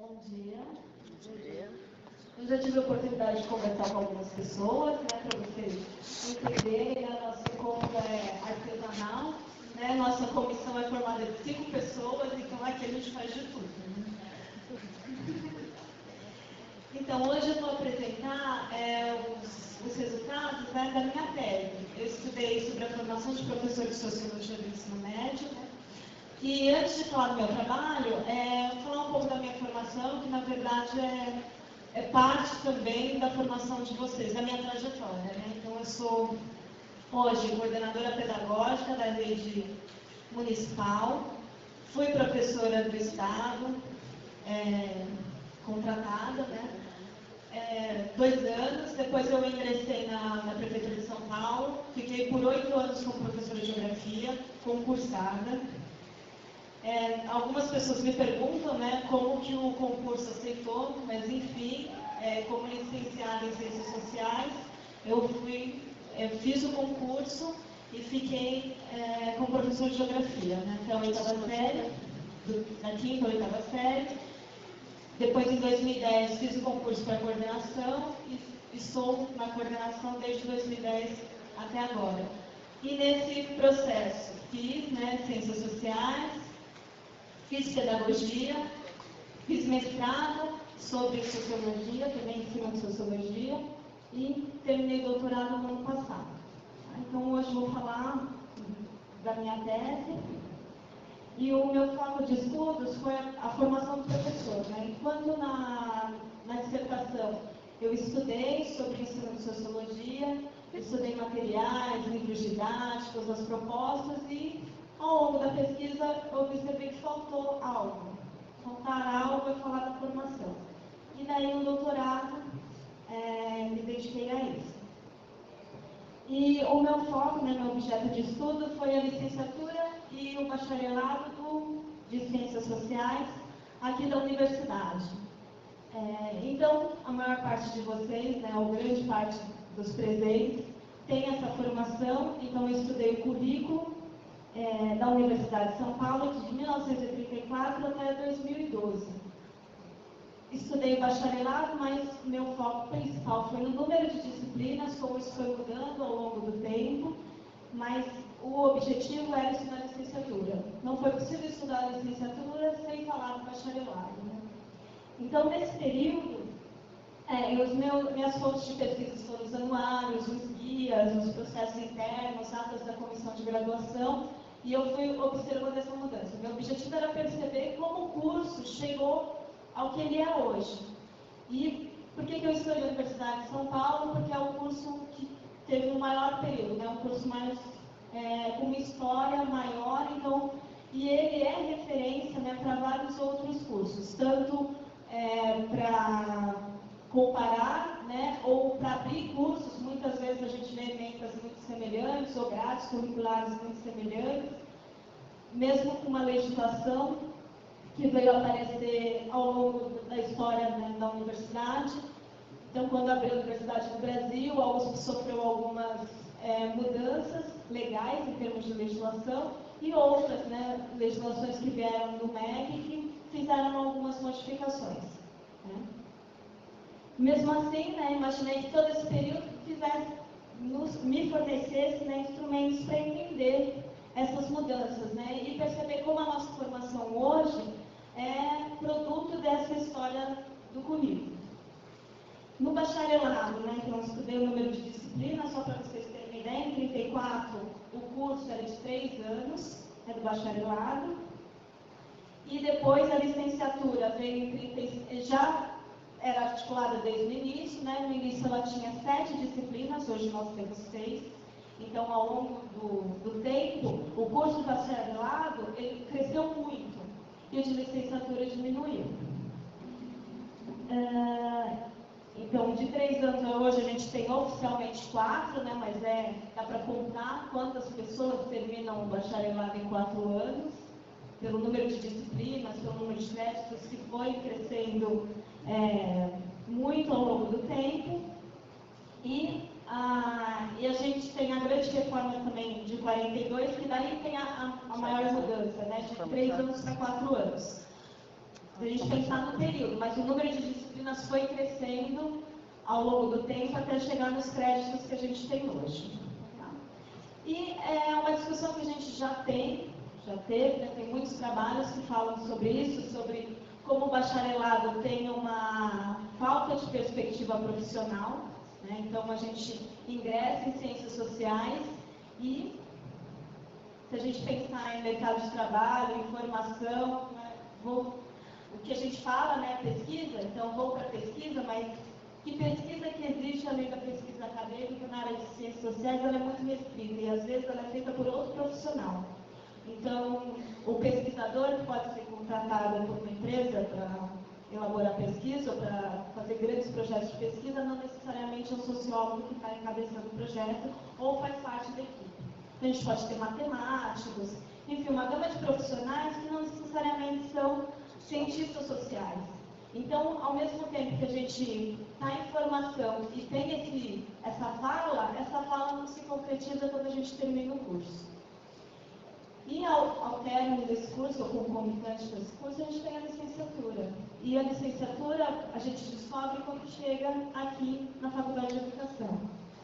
Bom dia. Bom dia. Eu já tive a oportunidade de conversar com algumas pessoas, né, para vocês entenderem, a nossa conta é artesanal, né, nossa comissão é formada de 5 pessoas, então aqui a gente faz de tudo. Né? Então, hoje eu vou apresentar os resultados, né, da minha tese. Eu estudei sobre a formação de professor de Sociologia do Ensino Médio. E antes de falar do meu trabalho, falar um pouco da minha formação, que na verdade é parte também da formação de vocês, da minha trajetória. Né? Então, eu sou hoje coordenadora pedagógica da rede municipal, fui professora do Estado, contratada, né? 2 anos, depois eu ingressei na Prefeitura de São Paulo, fiquei por 8 anos como professora de Geografia, concursada. Algumas pessoas me perguntam, né, como que o concurso aceitou, mas enfim, como licenciada em Ciências Sociais, eu fiz o concurso e fiquei como professora de Geografia, né, até a 8ª série, da 5ª à 8ª série. Depois, em 2010, fiz o concurso para coordenação e estou na coordenação desde 2010 até agora. E nesse processo fiz, né, Ciências Sociais, fiz pedagogia, fiz mestrado sobre sociologia, também em cima de sociologia, e terminei doutorado no ano passado. Então, hoje vou falar da minha tese. E o meu foco de estudos foi a formação do professor. Né? Enquanto na dissertação eu estudei sobre o ensino de sociologia, estudei materiais, livros didáticos, as propostas e, ao longo da pesquisa, eu observei que faltou algo. Faltar algo é falar da formação. E daí, no doutorado, me dediquei a isso. E o meu foco, né, meu objeto de estudo foi a licenciatura e o bacharelado de Ciências Sociais aqui da universidade. Então, a maior parte de vocês, né, ou grande parte dos presentes, tem essa formação. Então, eu estudei o currículo da Universidade de São Paulo, de 1934 até 2012. Estudei bacharelado, mas meu foco principal foi no número de disciplinas, como isso foi mudando ao longo do tempo, mas o objetivo era estudar licenciatura. Não foi possível estudar a licenciatura sem falar do bacharelado. Né? Então, nesse período, minhas fontes de pesquisa foram os anuários, os guias, os processos internos, atas da comissão de graduação, e eu fui observando essa mudança. Meu objetivo era perceber como o curso chegou ao que ele é hoje. E por que eu escolhi a Universidade de São Paulo? Porque é o curso que teve um maior período, né? Um curso mais com uma história maior, então, e ele é referência, né, para vários outros cursos, tanto para comparar, né, ou para abrir cursos. Muitas vezes a gente vê emendas muito semelhantes, ou grades curriculares muito semelhantes, mesmo com uma legislação que veio aparecer ao longo da história, né, da universidade. Então, quando abriu a Universidade do Brasil, a USP sofreu algumas mudanças legais em termos de legislação e outras, né, legislações que vieram do MEC que fizeram algumas modificações. Né? Mesmo assim, né, imaginei que todo esse período me fornecesse, né, instrumentos para entender essas mudanças, né, e perceber como a nossa formação hoje é produto dessa história do currículo. No bacharelado, né, então eu estudei o número de disciplinas, só para vocês terem uma ideia, em 34 o curso era de 3 anos, do bacharelado, e depois a licenciatura veio em 30, já era articulada desde o início, né, no início ela tinha 7 disciplinas, hoje nós temos 6, então ao longo do tempo, o curso bacharelado ele cresceu muito, e o de licenciatura diminuiu. Então, de 3 anos a hoje, a gente tem oficialmente 4, né, mas dá para contar quantas pessoas terminam o bacharelado em 4 anos, pelo número de disciplinas, pelo número de créditos, que foi crescendo muito ao longo do tempo. E a gente tem a grande reforma também de 42, que daí tem a maior mudança, né, de 3 anos para 4 anos. Se a gente pensar no período, mas o número de disciplinas foi crescendo ao longo do tempo até chegar nos créditos que a gente tem hoje. Tá? E é uma discussão que a gente já teve, né? Tem muitos trabalhos que falam sobre isso, sobre como o bacharelado tem uma falta de perspectiva profissional, né? Então a gente ingressa em ciências sociais e, se a gente pensar em mercado de trabalho, em formação, né? O que a gente fala, né, pesquisa, então vou para pesquisa, mas que pesquisa que existe além da pesquisa acadêmica na área de ciências sociais, ela é muito restrita e às vezes ela é feita por outro profissional. Então, o pesquisador que pode ser contratado por uma empresa para elaborar pesquisa ou para fazer grandes projetos de pesquisa, não necessariamente é o sociólogo que está encabeçando o projeto ou faz parte da equipe. A gente pode ter matemáticos, enfim, uma gama de profissionais que não necessariamente são cientistas sociais. Então, ao mesmo tempo que a gente está em formação e tem essa fala não se concretiza quando a gente termina o curso. E ao término desse curso, ou concomitante desse curso, a gente tem a licenciatura. E a licenciatura a gente descobre quando chega aqui na Faculdade de Educação.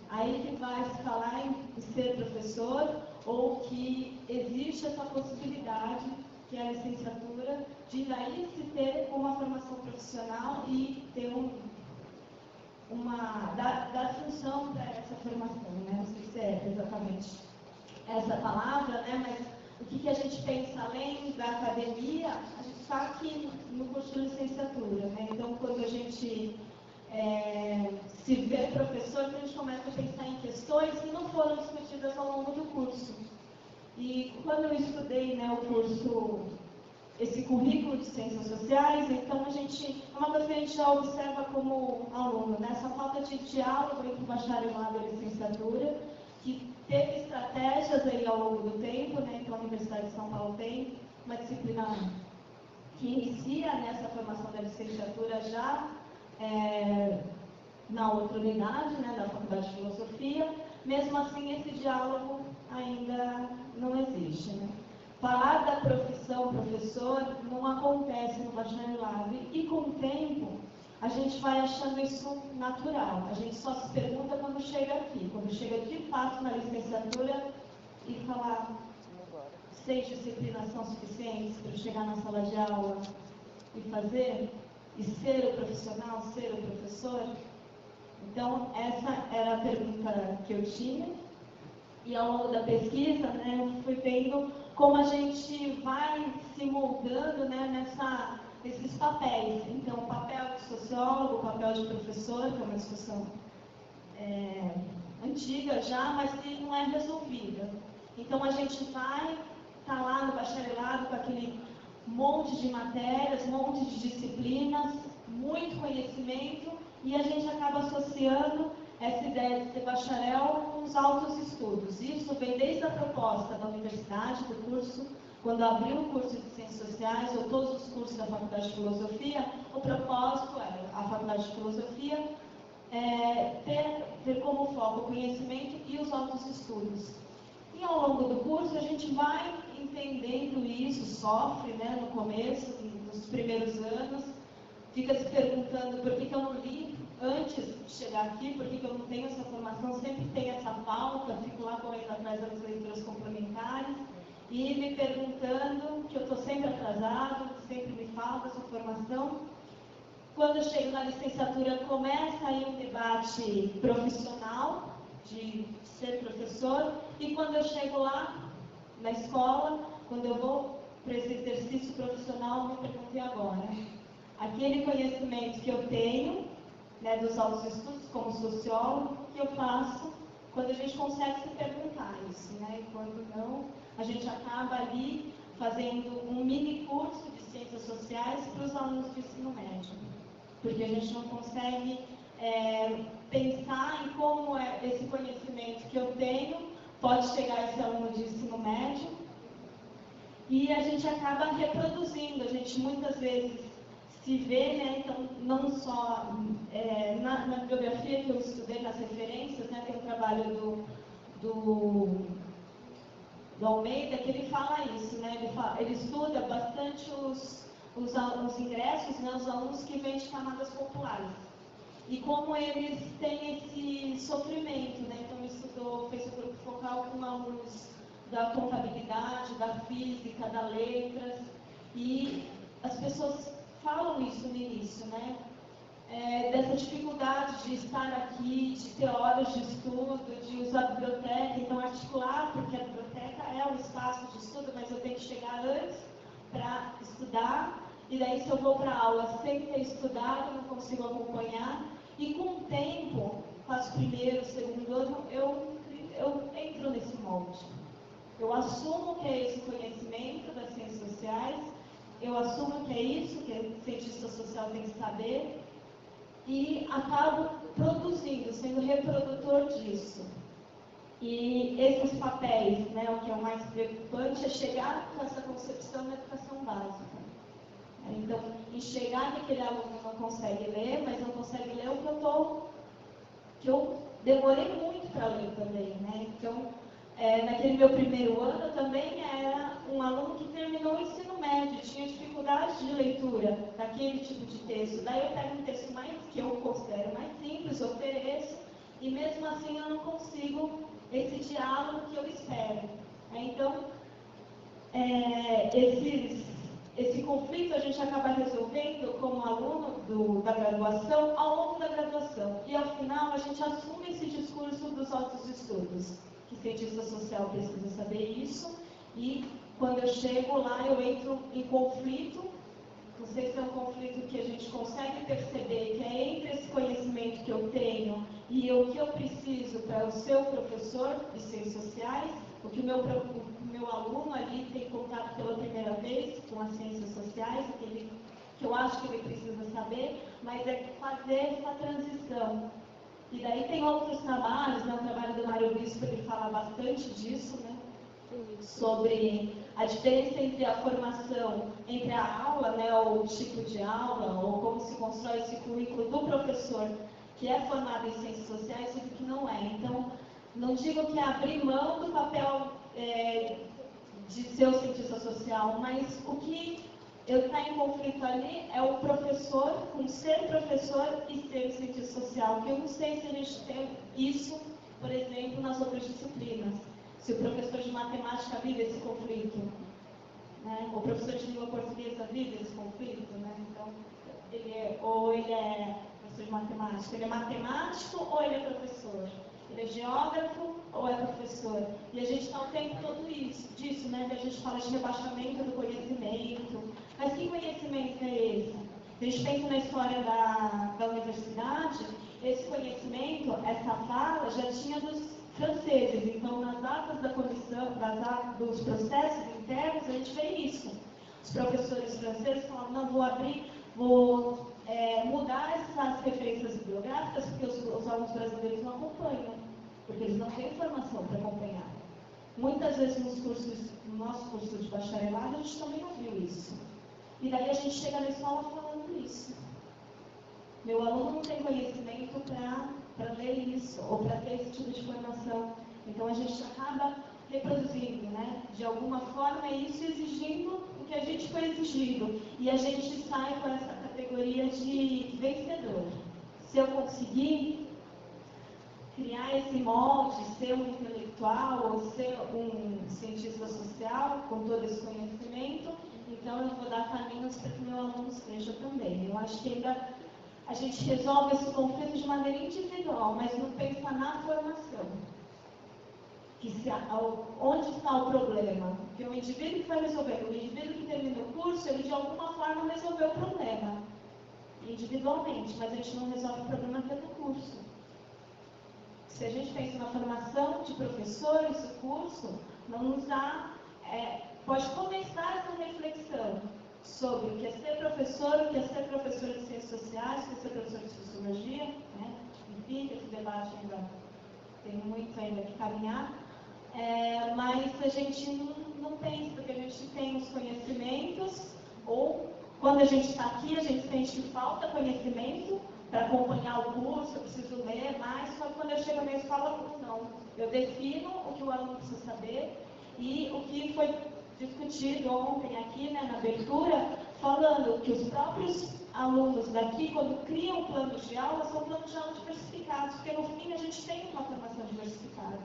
Aí que vai se falar em ser professor, ou que existe essa possibilidade, que é a licenciatura, de daí se ter uma formação profissional e ter dar função para essa formação, né? Não sei se é exatamente essa palavra, né? Mas o que a gente pensa além da academia, a gente está aqui no curso de licenciatura, né? Então, quando a gente se vê professor, a gente começa a pensar em questões que não foram discutidas ao longo do curso. E quando eu estudei, né, o curso, esse currículo de ciências sociais, então é uma coisa que a gente já observa como aluno, né, essa falta de diálogo entre o bacharelado e a licenciatura, que teve estratégias aí ao longo do tempo, né, então a Universidade de São Paulo tem uma disciplina que inicia nessa formação da licenciatura já na outra unidade, né, da Faculdade de Filosofia. Mesmo assim, esse diálogo ainda não existe, né? Falar da profissão professor não acontece no bacharelado e com o tempo a gente vai achando isso natural. A gente só se pergunta quando chega aqui, quando chega de fato na licenciatura e falar: seis disciplinas são suficientes para chegar na sala de aula e fazer, e ser o profissional, ser o professor? Então, essa era a pergunta que eu tinha. E ao longo da pesquisa, né, eu fui vendo como a gente vai se moldando, né, nesses papéis. Então, o papel de sociólogo, o papel de professor, que é uma discussão antiga já, mas que não é resolvida. Então, a gente vai estar lá no bacharelado com aquele monte de matérias, monte de disciplinas, muito conhecimento, e a gente acaba associando essa ideia de ser bacharel com os altos estudos. Isso vem desde a proposta da universidade, do curso, quando abriu o curso de Ciências Sociais, ou todos os cursos da Faculdade de Filosofia, o propósito era, a Faculdade de Filosofia, ter como foco o conhecimento e os altos estudos. E ao longo do curso a gente vai entendendo isso, sofre, né, no começo, nos primeiros anos, fica se perguntando por que eu não li antes de chegar aqui, por que eu não tenho essa formação, sempre tem essa falta, fico lá correndo atrás das leituras complementares e me perguntando que eu estou sempre atrasado, que sempre me falta essa formação. Quando eu chego na licenciatura, começa aí um debate profissional, de ser professor, e quando eu chego lá, na escola, quando eu vou para esse exercício profissional, me pergunto: e agora? Aquele conhecimento que eu tenho, né, dos altos estudos como sociólogo, que eu faço quando a gente consegue se perguntar isso, né? E quando não, a gente acaba ali fazendo um mini curso de ciências sociais para os alunos do ensino médio, porque a gente não consegue pensar em como esse conhecimento que eu tenho pode chegar a esse aluno de ensino médio, e a gente acaba reproduzindo, a gente muitas vezes se vê, né, então, não só na bibliografia que eu estudei, nas referências, né, tem um trabalho do Almeida, que ele fala isso, né, ele estuda bastante os ingressos, né, os alunos que vêm de camadas populares. E como eles têm esse sofrimento, né? Então, fez o grupo focal com alunos da contabilidade, da física, da letras, e as pessoas falam isso no início, né? Dessa dificuldade de estar aqui, de ter horas de estudo, de usar a biblioteca, então articular, porque a biblioteca é um espaço de estudo, mas eu tenho que chegar antes para estudar, e daí se eu vou para a aula sem ter estudado, não consigo acompanhar, e com o tempo, faço primeiro, segundo ano, eu entro nesse molde. Eu assumo que é esse conhecimento das ciências sociais, eu assumo que é isso que o cientista social tem que saber, e acabo produzindo, sendo reprodutor disso. E esses papéis, né, o que é o mais preocupante é chegar com essa concepção na educação básica. Então, enxergar que aquele aluno não consegue ler, mas não consegue ler o que eu demorei muito para ler também, né? Então, naquele meu primeiro ano também era um aluno que terminou o ensino médio, tinha dificuldade de leitura daquele tipo de texto. Daí eu pego um texto que eu considero mais simples, ofereço, e mesmo assim eu não consigo esse diálogo que eu espero. Então, esse conflito a gente acaba resolvendo como aluno da graduação, ao longo da graduação. E ao final a gente assume esse discurso dos altos estudos, que cientista social precisa saber isso, e quando eu chego lá eu entro em conflito, não sei se é um conflito que a gente consegue perceber, que é entre esse conhecimento que eu tenho e o que eu preciso para o seu professor de ciências sociais, o que o meu aluno ali tem contato pela primeira vez com as ciências sociais, que eu acho que ele precisa saber, mas é fazer essa transição. E daí tem outros trabalhos, né? O trabalho do Mário Bispo, ele fala bastante disso, né? Sobre a diferença entre a formação, entre a aula, né, ou o tipo de aula, ou como se constrói esse currículo do professor que é formado em ciências sociais e do que não é. Então, não digo que é abrir mão do papel de ser o cientista social, mas o que está em conflito ali é o professor, com ser professor e ser cientista social. Que eu não sei se a gente tem isso, por exemplo, nas outras disciplinas. Se o professor de matemática vive esse conflito, né? O professor de língua portuguesa vive esse conflito, né? Então, ele é professor de matemática, ele é matemático ou ele é professor? Ele é geógrafo ou é professor? E a gente não tem todo disso, né? Que a gente fala de rebaixamento do conhecimento. Mas que conhecimento é esse? Se a gente pensa na história da universidade, esse conhecimento, essa fala, já tinha dos franceses. Então, nas atas da comissão, dos processos internos, a gente vê isso. Os professores franceses falavam, não, vou mudar essas referências bibliográficas, porque os alunos brasileiros não acompanham, porque eles não têm informação para acompanhar. Muitas vezes no nosso curso de bacharelado, a gente também não viu isso. E daí a gente chega na escola falando isso. Meu aluno não tem conhecimento para ler isso, ou para ter esse tipo de formação. Então a gente acaba reproduzindo, né? De alguma forma, isso exigindo o que a gente foi exigido. E a gente sai com essa categoria de vencedor. Se eu conseguir criar esse molde, ser um intelectual ou ser um cientista social com todo esse conhecimento, então eu vou dar caminhos para que meu aluno seja também. Eu acho que ainda a gente resolve esse conflito de maneira individual, mas não pensa na formação. Onde está o problema? Porque o indivíduo que vai resolver, o indivíduo que termina o curso, ele de alguma forma resolveu o problema, individualmente, mas a gente não resolve o problema pelo curso. Se a gente pensa na formação de professores, o curso não nos dá, pode começar essa reflexão sobre o que é ser professor, o que é ser professor de ciências sociais, o que é ser professor de sociologia, né? Enfim, esse debate ainda tem muito ainda que caminhar, mas a gente não pensa, porque a gente tem os conhecimentos, ou quando a gente está aqui, a gente sente que falta conhecimento para acompanhar o curso, eu preciso ler mais, só que quando eu chego na escola, não. Eu defino o que o aluno precisa saber, e o que foi discutido ontem aqui, né, na abertura, falando que os próprios alunos daqui, quando criam o plano de aula, são planos de aula diversificados, porque no fim a gente tem uma formação diversificada.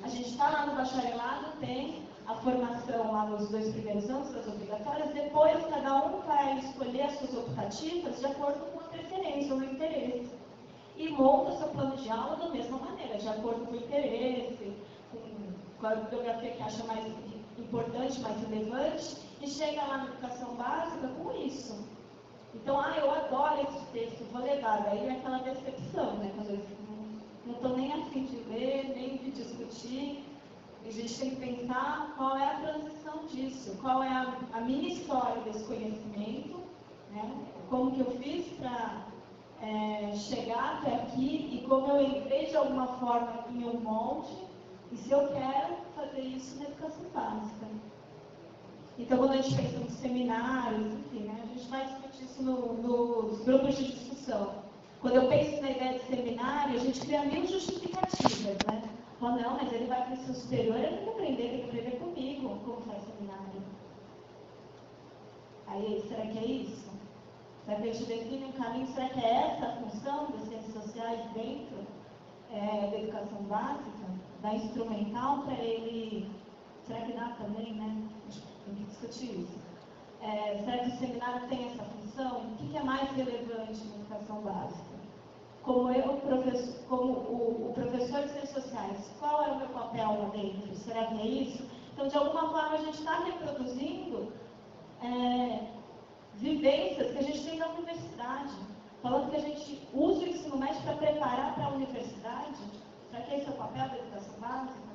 A gente está lá no bacharelado, tem a formação lá nos 2 primeiros anos das obrigatórias, depois cada um vai escolher as suas optativas de acordo com a preferência ou o interesse. E monta seu plano de aula da mesma maneira, de acordo com o interesse, com a bibliografia que acha mais importante, mais relevante, e chega lá na educação básica com isso. Então, eu adoro esse texto, vou levar. Daí é aquela decepção, né? Quando eles não estão nem a fim de ler, nem de discutir. E a gente tem que pensar qual é a transição disso, qual é a minha história desse conhecimento, né? Como que eu fiz para chegar até aqui e como eu entrei de alguma forma em um molde, e se eu quero fazer isso na educação básica. Então, quando a gente pensa nos seminários, enfim, né, a gente vai discutir isso nos grupos de discussão. Quando eu penso na ideia de seminário, a gente cria 1000 justificativas, né? Fala, não, mas ele vai para o ensino superior, ele tem que aprender comigo como faz seminário. Aí, será que é isso? Será que a gente define um caminho? Será que é essa a função das ciências sociais dentro da educação básica, da instrumental, para ele... Será que dá também, né? Tem que discutir isso. Será que o seminário tem essa função? O que é mais relevante na educação básica? Como o professor de ciências sociais, qual é o meu papel lá dentro? Será que é isso? Então, de alguma forma, a gente está reproduzindo vivências que a gente tem na universidade, falando que a gente usa o ensino médio para preparar para a universidade. Será que esse é o papel da educação básica?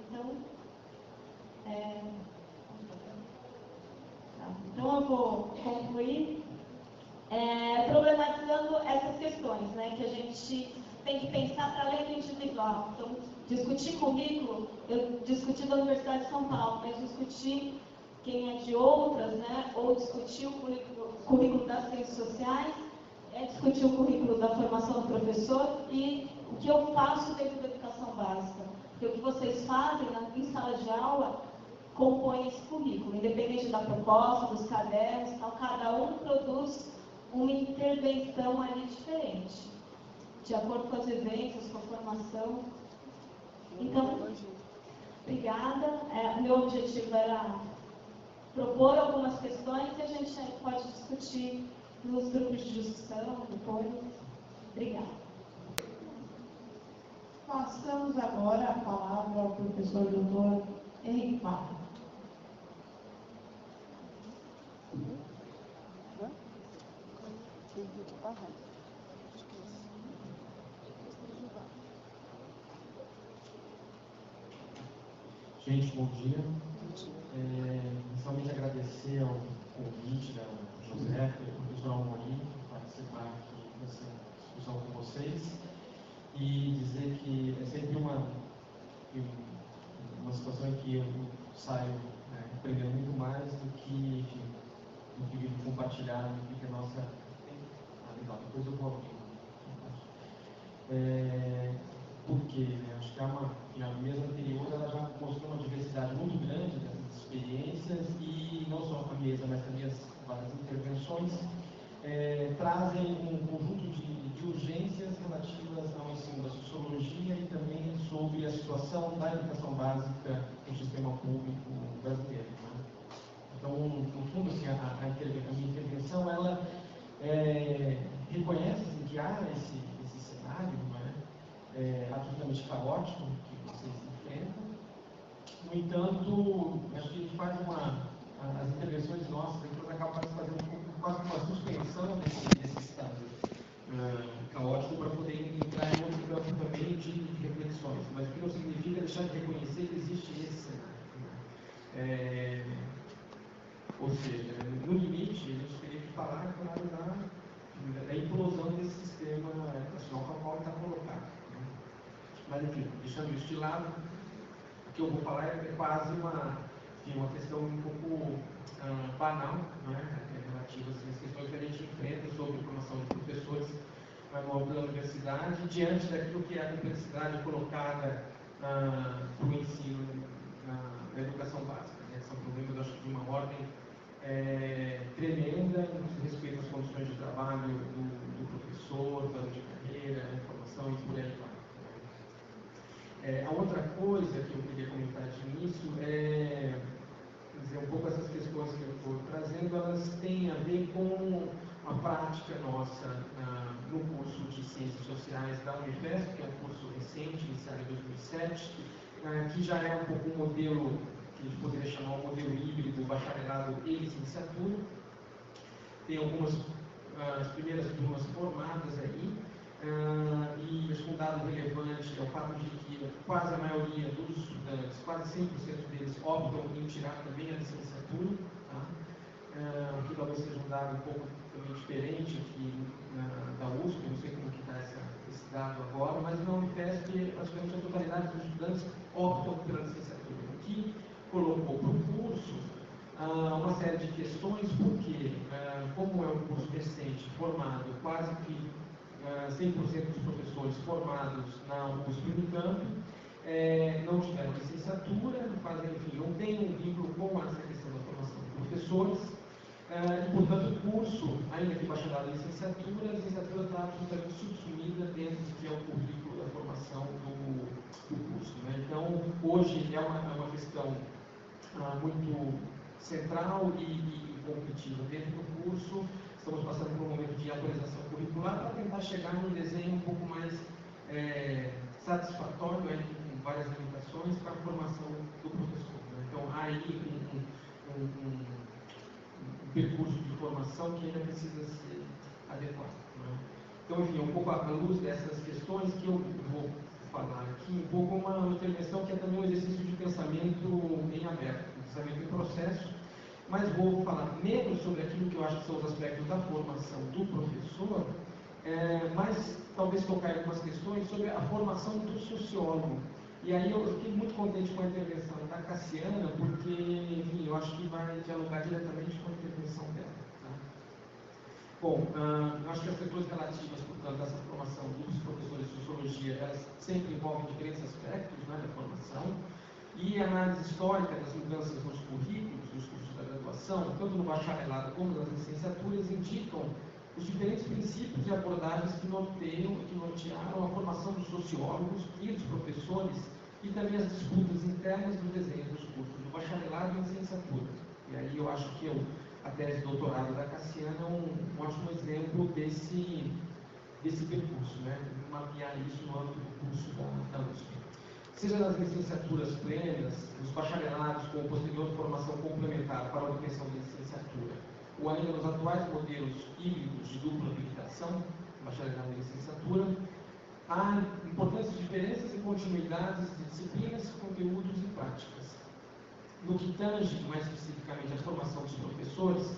Então, então eu vou concluir problematizando essas questões, né, que a gente tem que pensar para além do individual. Então, discutir currículo, eu discuti da Universidade de São Paulo, mas discutir quem é de outras, né, ou discutir o currículo das ciências sociais, discutir o currículo da formação do professor e o que eu faço dentro da educação básica. Porque o que vocês fazem em sala de aula compõe esse currículo, independente da proposta, dos cadernos, tal, cada um produz uma intervenção ali diferente, de acordo com as vivências, com a formação. Então, obrigada. O meu objetivo era propor algumas questões e a gente pode discutir nos grupos de discussão depois. Obrigada. Passamos agora a palavra ao professor doutor Henrique Parra. Gente, bom dia. Inicialmente agradecer ao convite da Josefa e do professor Amorim para participar aqui dessa discussão com vocês e dizer que é sempre uma situação em que eu saio aprendendo muito mais do que, enfim, do que compartilhar, do que a nossa... legal, depois eu vou abrir. Porque acho que a mesa anterior ela já mostrou uma diversidade muito grande dessas experiências e não só a mesa, mas também as várias intervenções trazem um conjunto de urgências relativas ao ensino da sociologia e também sobre a situação da educação básica no sistema público brasileiro. Né? Então, no fundo, assim, a minha intervenção ela reconhece assim, que há esse cenário, absolutamente caótico que vocês enfrentam. No entanto, acho que a gente faz as intervenções nossas, então acaba fazendo quase uma suspensão desse estado caótico para poder entrar em outro campo também de reflexões, mas o que não significa deixar de reconhecer que existe esse cenário. Ou seja, no limite, a gente teria que falar, claro, da implosão desse sistema educacional para o qual está colocado. Mas, enfim, deixando isso de lado, o que eu vou falar é quase uma questão um pouco banal, relativa às questões que a gente enfrenta sobre a formação de professores no âmbito da universidade, diante daquilo que é a complexidade colocada para o ensino na educação básica. São problemas, acho que de uma ordem tremenda no que diz respeito às condições de trabalho do professor, plano de carreira, informação e por aí vai. A outra coisa que eu queria comentar de início é dizer, um pouco essas questões que eu estou trazendo, elas têm a ver com a prática nossa no curso de Ciências Sociais da Unifesp, que é um curso recente, iniciado em 2007, que já é um pouco um modelo que a gente poderia chamar um modelo híbrido, bacharelado e licenciatura. Tem as primeiras turmas formadas aí, e acho que um dado relevante é o fato de que quase a maioria dos estudantes, quase 100% deles, optam em tirar também a licenciatura, tá? O que talvez seja um dado um pouco também diferente aqui da USP, não sei como que está esse dado agora, mas na Unifesp, praticamente a totalidade dos estudantes optam pela licenciatura, o que colocou para o curso uma série de questões, porque, como é um curso recente, formado quase que 100% dos professores formados na USP Unicamp, não tiveram licenciatura, enfim, não tem um vínculo com essa questão da formação de professores, e, portanto, o curso, ainda que bacharelado em licenciatura, a licenciatura está absolutamente subsumida dentro do que é o currículo da formação do curso. Né? Então, hoje é uma questão muito central e competitiva dentro do curso. Estamos passando por um momento de atualização curricular para tentar chegar num desenho um pouco mais satisfatório, com várias limitações, para a formação do professor. Né? Então, há aí um percurso de formação que ainda precisa ser adequado. Né? Então, enfim, um pouco à luz dessas questões que eu vou falar aqui, um pouco uma intervenção que é também um exercício de pensamento em aberto, pensamento em processo, mas vou falar menos sobre aquilo que eu acho que são os aspectos da formação do professor, mas talvez tocar em algumas questões sobre a formação do sociólogo. E aí eu fiquei muito contente com a intervenção da Cassiana, porque, enfim, eu acho que vai dialogar diretamente com a intervenção dela. Tá? Bom, eu acho que as questões relativas, portanto, dessa formação dos professores de sociologia, elas sempre envolvem diferentes aspectos, né, da formação, e a análise histórica das mudanças nos currículos, dos cursos da graduação, tanto no bacharelado como nas licenciaturas, indicam os diferentes princípios e abordagens que nortearam a formação dos sociólogos e dos professores, e também as disputas internas do desenho dos cursos do bacharelado e licenciatura. E aí eu acho que a tese de doutorado da Cassiana é um ótimo exemplo desse percurso, né? Mapear isso no âmbito do curso da USP. Seja nas licenciaturas plenas, nos bacharelados com posterior formação complementar para a obtenção da licenciatura, ou ainda nos atuais modelos híbridos de dupla habilitação, bacharelado e licenciatura, há importantes diferenças e continuidades de disciplinas, conteúdos e práticas. No que tange, mais especificamente, a formação dos professores,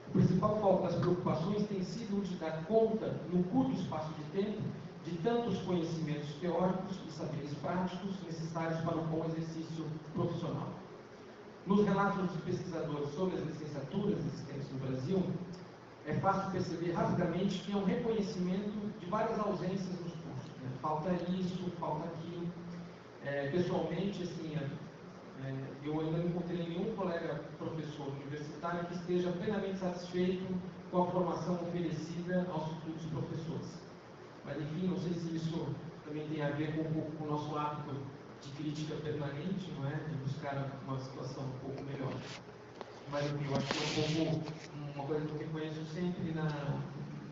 o principal foco das preocupações tem sido o de dar conta, num curto espaço de tempo, de tantos conhecimentos teóricos e saberes práticos necessários para um bom exercício profissional. Nos relatos dos pesquisadores sobre as licenciaturas existentes no Brasil, é fácil perceber rapidamente que é um reconhecimento de várias ausências nos cursos. Né? Falta isso, falta aquilo. Pessoalmente, assim, eu ainda não encontrei nenhum colega professor universitário que esteja plenamente satisfeito com a formação oferecida aos futuros professores. Mas, enfim, não sei se isso também tem a ver com um pouco com o nosso hábito de crítica permanente, não é? De buscar uma situação um pouco melhor. Mas, enfim, eu acho que é um pouco uma coisa que eu reconheço sempre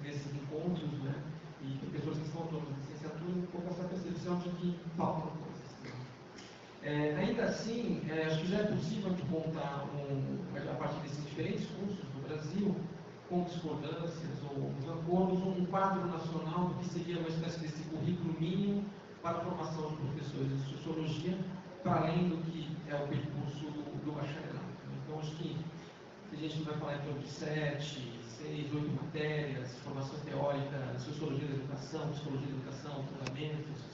nesses encontros, né? E tem pessoas que estão tomando licenciatura, um pouco essa percepção de que faltam coisas. Né? Ainda assim, acho que já é possível montar, a partir desses diferentes cursos do Brasil, com discordâncias ou desacordos, um quadro nacional do que seria uma espécie desse currículo mínimo para a formação de professores de sociologia, para além do que é o percurso do bacharelado. Então, acho que a gente vai falar em torno de 7, 6, 8 matérias, formação teórica, sociologia da educação, psicologia da educação, fundamentos,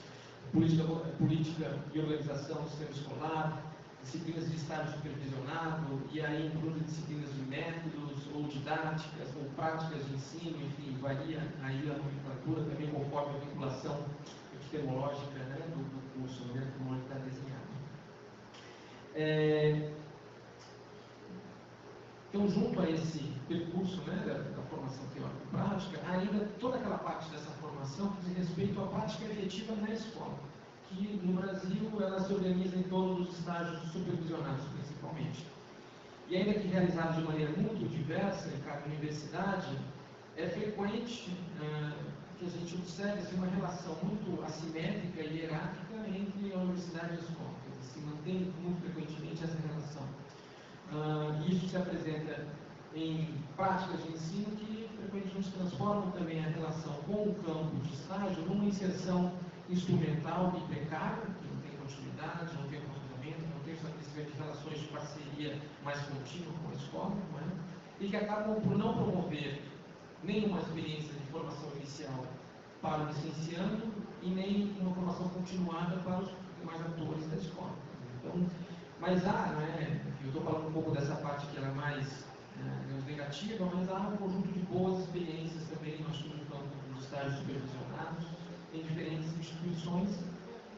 política e organização do sistema escolar, disciplinas de estágio supervisionado, e aí inclui disciplinas de métodos, ou didáticas, ou práticas de ensino, enfim, varia aí a nomenclatura também conforme a vinculação epistemológica, né, do curso, né, como ele está desenhado. Então, junto a esse percurso, né, da formação teórica e prática, ainda toda aquela parte dessa formação que diz respeito à prática efetiva na escola, que no Brasil ela se organiza em torno dos estágios supervisionados, principalmente. E ainda que realizado de maneira muito diversa em cada universidade, é frequente que a gente observe assim, uma relação muito assimétrica e hierárquica entre a universidade e a escola. Se mantém muito frequentemente essa relação. Isso se apresenta em práticas de ensino que frequentemente transformam também a relação com o campo de estágio numa inserção instrumental e precária, que não tem continuidade, não tem aprofundamento, não tem estabelecimento de relações de parceria mais contínua com a escola, não é? E que acabam por não promover nenhuma experiência de formação inicial para o licenciando e nem uma formação continuada para os demais atores da escola. Então, mas há, né, eu estou falando um pouco dessa parte que ela é mais negativa, mas há um conjunto de boas experiências também, nós temos no campo dos estágios supervisionados em diferentes instituições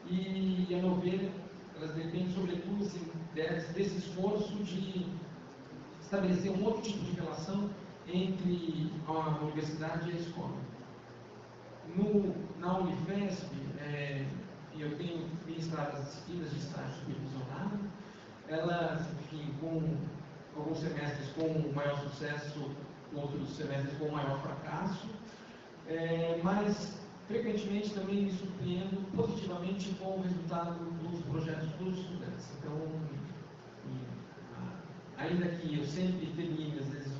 e, a meu ver, elas dependem sobretudo assim, desse esforço de estabelecer um outro tipo de relação entre a universidade e a escola. Na Unifesp, eu tenho ministrado as disciplinas de estágio supervisionado, elas, enfim, com alguns semestres com maior sucesso, outros semestres com maior fracasso, mas frequentemente também me surpreendo positivamente com o resultado dos projetos dos estudantes. Então, ainda que eu sempre termine, às vezes,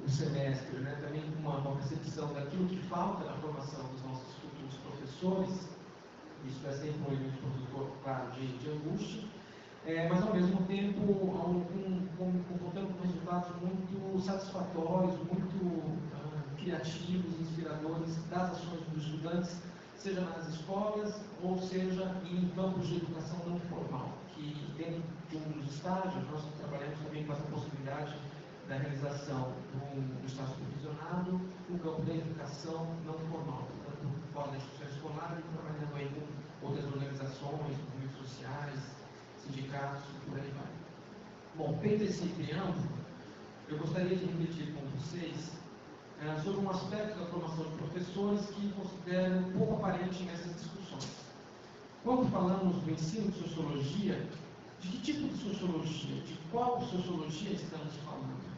o semestre, né, também com uma percepção daquilo que falta na formação dos nossos futuros professores, isso é sempre um elemento produtor, claro, de angústia, mas ao mesmo tempo contando com resultados muito satisfatórios, muito criativos, inspiradores das ações dos estudantes, seja nas escolas ou seja em campos de educação não formal, que dentro de um dos estágios nós trabalhamos também com essa possibilidade da realização do estágio supervisionado no campo da educação não formal, tanto fora da instituição escolar e trabalhando aí com outras organizações, movimentos sociais, sindicatos e por aí vai. Bom, feito esse preâmbulo, eu gostaria de refletir com vocês sobre um aspecto da formação de professores que considero pouco aparente nessas discussões. Quando falamos do ensino de sociologia, de que tipo de sociologia, de qual sociologia estamos falando?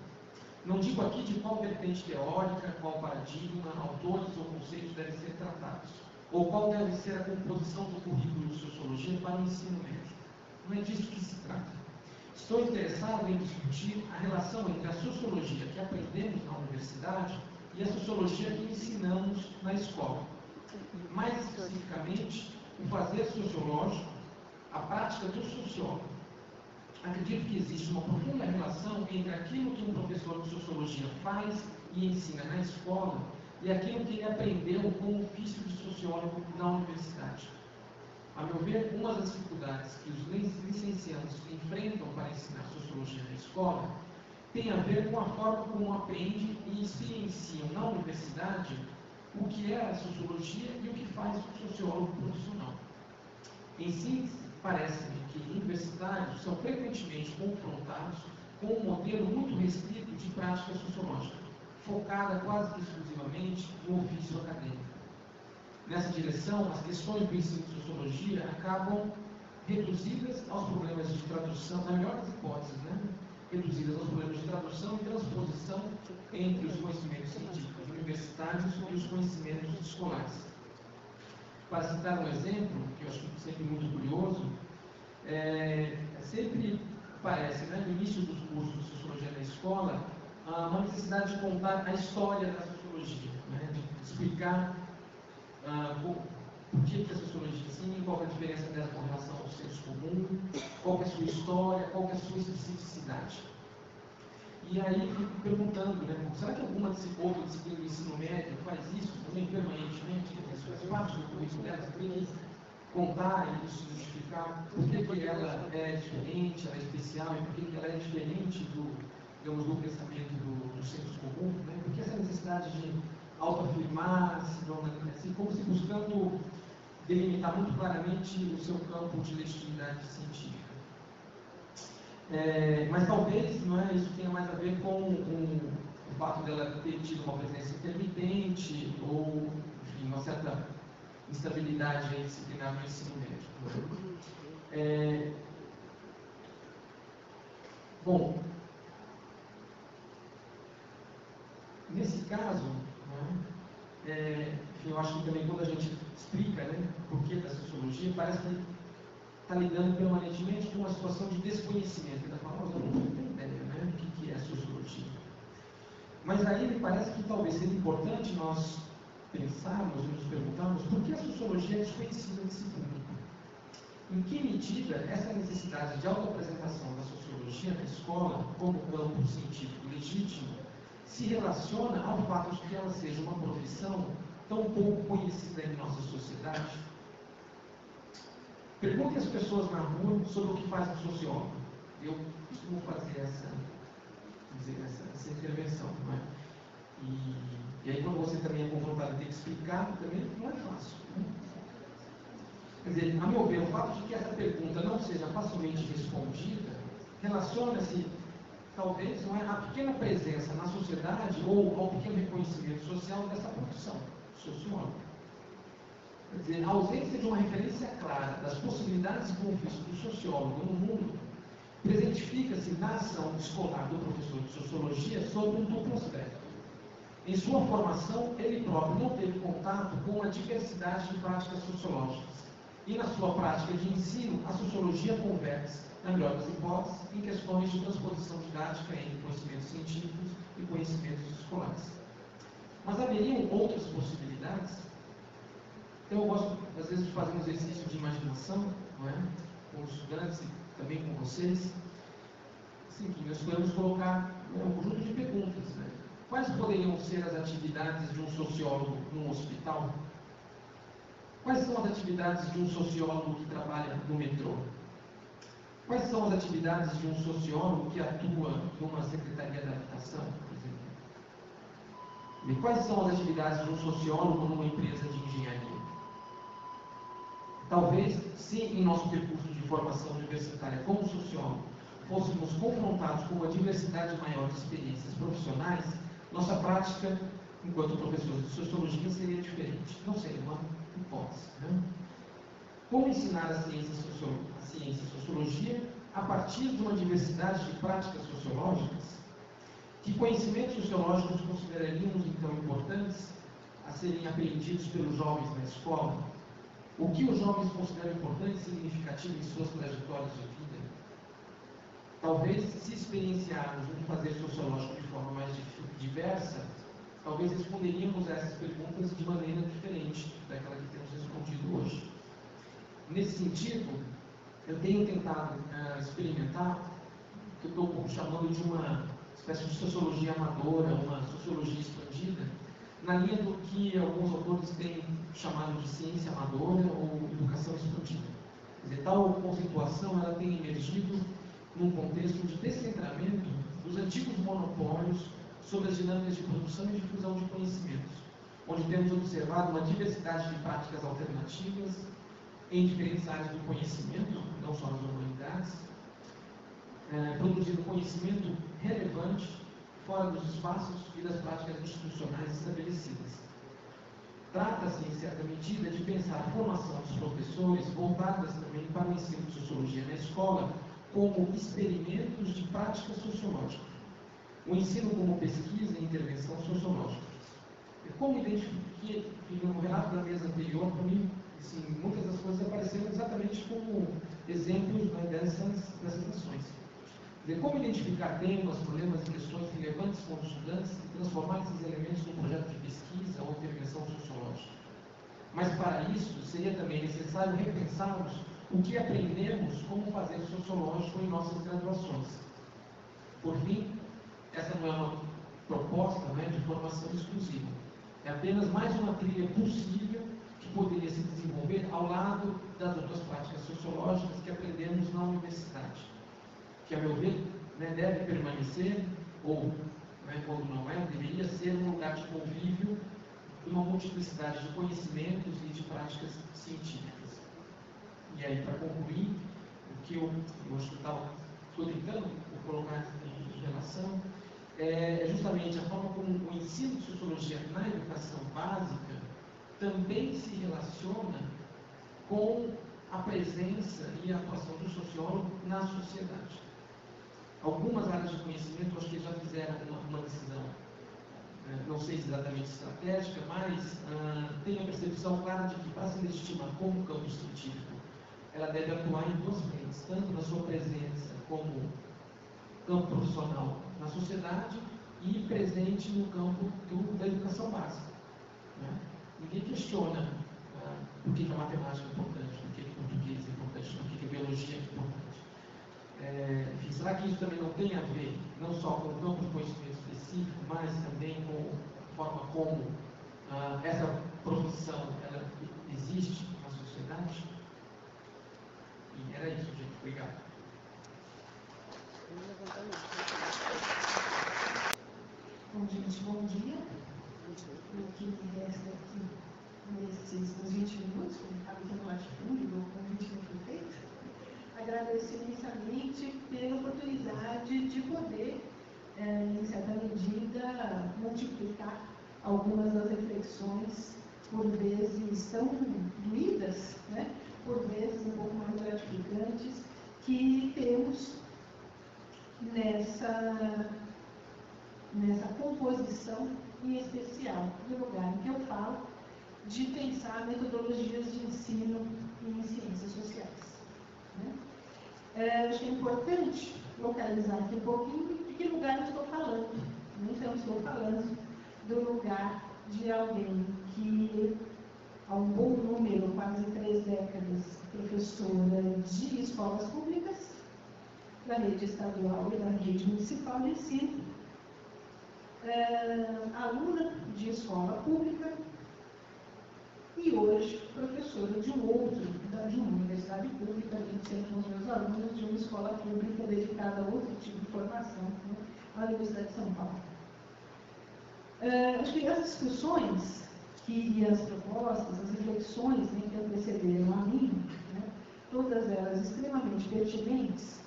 Não digo aqui de qual vertente teórica, qual paradigma, autores ou conceitos devem ser tratados, ou qual deve ser a composição do currículo de sociologia para o ensino médio. Não é disso que se trata. Estou interessado em discutir a relação entre a sociologia que aprendemos na universidade e a sociologia que ensinamos na escola. Mais especificamente, o fazer sociológico, a prática do sociólogo. Acredito que existe uma profunda relação entre aquilo que um professor de sociologia faz e ensina na escola e aquilo que ele aprendeu com o ofício de sociólogo na universidade. A meu ver, uma das dificuldades que os licenciados enfrentam para ensinar sociologia na escola tem a ver com a forma como aprendem e experienciam na universidade o que é a sociologia e o que faz o sociólogo profissional. Em síntese, parece-me que universitários são frequentemente confrontados com um modelo muito restrito de prática sociológica, focada quase exclusivamente no ofício acadêmico. Nessa direção, as questões do ensino de sociologia acabam reduzidas aos problemas de tradução, na melhor das hipóteses, né? Reduzidas aos problemas de tradução e transposição entre os conhecimentos científicos universitários e os conhecimentos escolares. Para citar um exemplo, que eu acho sempre muito curioso, sempre parece, né, no início dos cursos de sociologia na escola, uma necessidade de contar a história da sociologia, né, de explicar por que a sociologia assim, qual é a diferença dela com relação ao senso comum, qual é a sua história, qual é a sua especificidade. E aí eu fico perguntando, né, será que alguma outra disciplina do ensino médio faz isso também permanentemente? Isso faz parte do currículo dela, você tem que contar e justificar por que ela é diferente, ela é especial, e por que ela é diferente do pensamento do senso comum, né? Porque essa necessidade de autoafirmar-se, assim, como se buscando delimitar muito claramente o seu campo de legitimidade científica. Mas talvez isso tenha mais a ver com o fato dela ter tido uma presença intermitente ou, enfim, uma certa instabilidade disciplinar no ensino médio. Bom, nesse caso, enfim, eu acho que também quando a gente explica por que da sociologia, parece que está lidando permanentemente com uma situação de desconhecimento. Ele está falando, eu não tenho ideia do que é sociologia. Mas aí me parece que talvez seja importante nós pensarmos e nos perguntarmos por que a sociologia é desconhecida desse público. Em que medida essa necessidade de autoapresentação da sociologia na escola, como campo científico legítimo, se relaciona ao fato de que ela seja uma profissão tão pouco conhecida em nossa sociedade? Pergunte às pessoas na rua sobre o que faz um sociólogo. Eu costumo fazer essa intervenção, não é? E aí quando você também é confrontado e tem que explicar, também não é fácil. Quer dizer, a meu ver, o fato de que essa pergunta não seja facilmente respondida relaciona-se, talvez, à pequena presença na sociedade ou ao pequeno reconhecimento social dessa profissão, sociólogo. Quer dizer, a ausência de uma referência clara das possibilidades de ofício do sociólogo no mundo presentifica-se na ação escolar do professor de sociologia sob um duplo aspecto. Em sua formação, ele próprio não teve contato com uma diversidade de práticas sociológicas. E na sua prática de ensino, a sociologia converte, na melhor das hipóteses, em questões de transposição didática entre conhecimentos científicos e conhecimentos escolares. Mas haveriam outras possibilidades? Então eu gosto, às vezes, de fazer um exercício de imaginação, com os estudantes e também com vocês, assim, que nós podemos colocar um conjunto de perguntas. Quais poderiam ser as atividades de um sociólogo num hospital? Quais são as atividades de um sociólogo que trabalha no metrô? Quais são as atividades de um sociólogo que atua numa secretaria da habitação, por exemplo? E quais são as atividades de um sociólogo numa empresa de engenharia? Talvez, se em nosso percurso de formação universitária como sociólogo fôssemos confrontados com uma diversidade maior de experiências profissionais, nossa prática, enquanto professores de sociologia, seria diferente. Não seria uma hipótese. Como ensinar a ciência e sociologia a partir de uma diversidade de práticas sociológicas? Que conhecimentos sociológicos consideraríamos, então, importantes a serem aprendidos pelos jovens na escola? O que os jovens consideram importante e significativo em suas trajetórias de vida? Talvez, se experienciarmos um fazer sociológico de forma mais diversa, talvez responderíamos a essas perguntas de maneira diferente daquela que temos respondido hoje. Nesse sentido, eu tenho tentado experimentar o que eu estou chamando de uma espécie de sociologia amadora, uma sociologia expandida, na linha do que alguns autores têm chamado de ciência amadora ou educação expandida. Quer dizer, tal conceituação ela tem emergido num contexto de descentramento dos antigos monopólios sobre as dinâmicas de produção e difusão de conhecimentos, onde temos observado uma diversidade de práticas alternativas em diferentes áreas do conhecimento, não só nas humanidades, produzindo conhecimento relevante fora dos espaços e das práticas institucionais estabelecidas. Trata-se, em certa medida, de pensar a formação dos professores voltadas também para o ensino de sociologia na escola como experimentos de prática sociológica. O ensino como pesquisa e intervenção sociológica. Como identifiquei, no relato da mesa anterior, para mim, assim, muitas das coisas apareceram exatamente como exemplos dessas ações. Como identificar temas, problemas e questões relevantes com os estudantes e transformar esses elementos num projeto de pesquisa ou intervenção sociológica. Mas para isso, seria também necessário repensarmos o que aprendemos como fazer sociológico em nossas graduações. Por fim, essa não é uma proposta de formação exclusiva. É apenas mais uma trilha possível que poderia se desenvolver ao lado das outras práticas sociológicas que aprendemos na universidade, que, a meu ver, deve permanecer, ou, quando não é, deveria ser um lugar de convívio de uma multiplicidade de conhecimentos e de práticas científicas. E aí, para concluir, o que eu acho que estava estou tentando colocar em relação, é justamente a forma como o ensino de sociologia na educação básica também se relaciona com a presença e a atuação do sociólogo na sociedade. Algumas áreas de conhecimento, acho que já fizeram uma decisão, não sei se exatamente estratégica, mas tem a percepção clara de que, para se legitimar como campo científico, ela deve atuar em duas frentes, tanto na sua presença como campo profissional na sociedade e presente no campo da educação básica. Né? Ninguém questiona por que a matemática é importante, por que o português é importante, por que a biologia é importante. Enfim, será que isso também não tem a ver, não só com o campo de conhecimento específico, mas também com a forma como essa profissão ela existe na sociedade? E era isso, gente. Obrigado. Bom, gente, bom dia. O que me resta aqui nesses 20 minutos, como estava aqui no latifúndio, o convite não foi feito, agradeço imensamente pela oportunidade de poder, em certa medida, multiplicar algumas das reflexões, por vezes tão doídas, né? Por vezes um pouco mais gratificantes, que temos nessa composição, em especial, do lugar em que eu falo, de pensar metodologias de ensino em ciências sociais. Né? Acho que é importante localizar aqui um pouquinho de que lugar eu estou falando. Então, estou falando do lugar de alguém que, há um bom número, quase 3 décadas, professora de escolas públicas, da rede estadual e da rede municipal de ensino, aluna de escola pública e hoje professora de uma universidade pública, sempre com os meus alunos, de uma escola pública dedicada a outro tipo de formação, né, a Universidade de São Paulo. Acho que as discussões e as propostas, as reflexões, né, que antecederam a mim, né, todas elas extremamente pertinentes,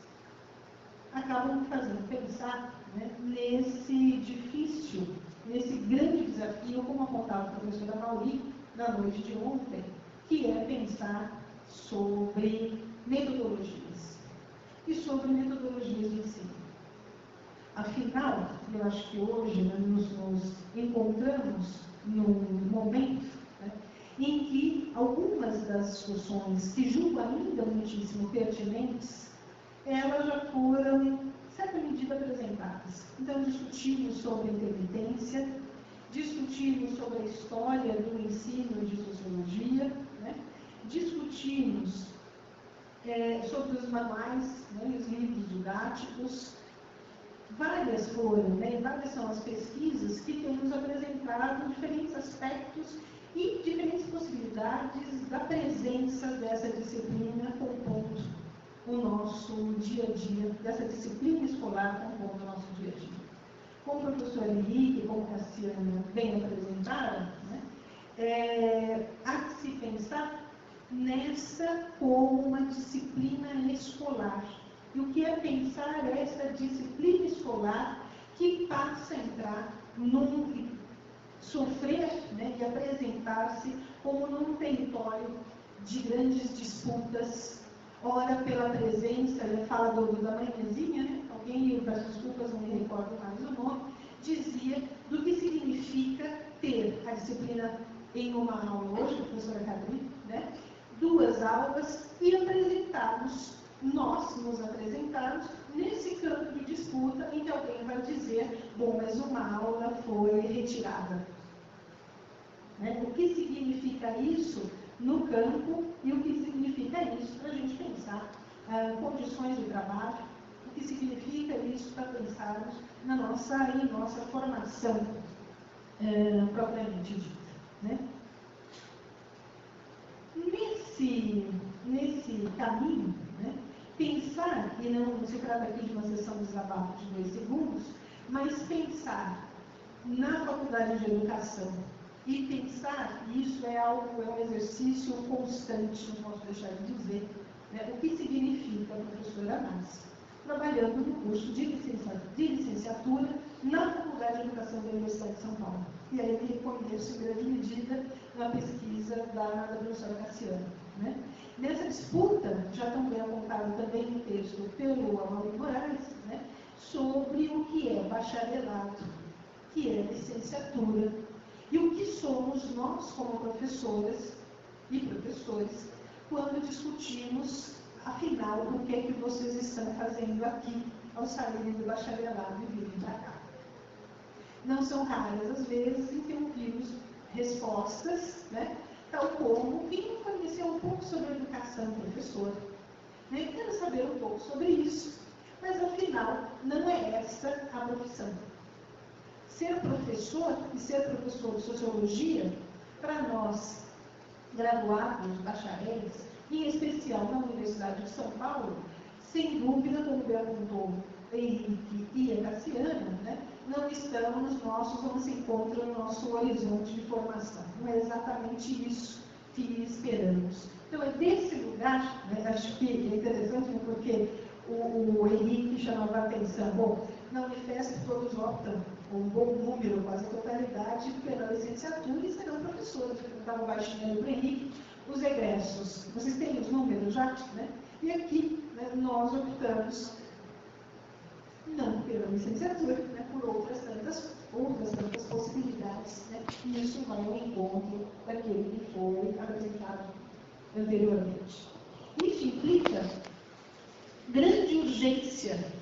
acabam me fazendo pensar, né, nesse difícil, nesse grande desafio, como apontava a professora Mauri na noite de ontem, que é pensar sobre metodologias e sobre metodologias de ensino. Afinal, eu acho que hoje nós nos encontramos num momento, né, em que algumas das discussões que julgo ainda muitíssimo pertinentes, elas já foram, em certa medida, apresentadas. Então, discutimos sobre intermitência, discutimos sobre a história do ensino de sociologia, né? Discutimos sobre os manuais, né, os livros didáticos. Várias foram, né, várias são as pesquisas que têm nos apresentado diferentes aspectos e diferentes possibilidades da presença dessa disciplina compondo o nosso dia a dia, dessa disciplina escolar compondo o nosso dia a dia. Como o professor Henrique, como a Cassiana bem apresentaram, né, há de se pensar nessa como uma disciplina escolar. E o que é pensar essa disciplina escolar que passa a entrar sofrer, né, e apresentar-se como num território de grandes disputas, ora pela presença, ele fala da manhãzinha, né? Alguém, eu peço desculpas, não me recordo mais o nome, dizia do que significa ter a disciplina em uma aula hoje, a professora Carolina, né? 2 aulas e nós nos apresentarmos nesse campo de disputa em que alguém vai dizer, bom, mas uma aula foi retirada. Né? O que significa isso no campo e o que significa isso para a gente pensar condições de trabalho, o que significa isso para pensarmos na nossa formação propriamente dita. Né? Nesse caminho, né, pensar, e não se trata aqui de uma sessão de desabafo de 2 segundos, mas pensar na faculdade de educação e pensar, isso é um exercício constante, não posso deixar de dizer, né, o que significa, professora Márcia. trabalhando no curso de licenciatura na Faculdade de Educação da Universidade de São Paulo. E aí eu me reconheço em grande medida na pesquisa da professora Cassiana. Né? Nessa disputa, já também apontado também no texto pelo Amaury Moraes, né, sobre o que é bacharelado, o que é licenciatura, e o que somos nós como professoras e professores quando discutimos, afinal, o que é que vocês estão fazendo aqui ao saírem do bacharelado e virem para cá. Não são raras as vezes em que ouvimos respostas, né, tal como quem não conhecer um pouco sobre a educação professora. Né? Quero saber um pouco sobre isso, mas afinal não é essa a profissão. Ser professor e ser professor de sociologia, para nós, graduados, bacharéis, em especial na Universidade de São Paulo, sem dúvida, como bem apontou Henrique e a Cassiana, né, não estão nos nossos, não se encontram no nosso horizonte de formação. Não é exatamente isso que esperamos. Então, é desse lugar, né, acho que é interessante, porque o Henrique chamava a atenção. Bom, na Unifesp todos optam, um bom número, quase a totalidade, pela licenciatura e serão professores. Eu estava baixinho para o Henrique, os egressos. Vocês têm os números já? Né? E aqui, né, nós optamos não pela licenciatura, né, por outras tantas possibilidades, né, e isso vai ao encontro daquele que foi apresentado anteriormente. Isso implica grande urgência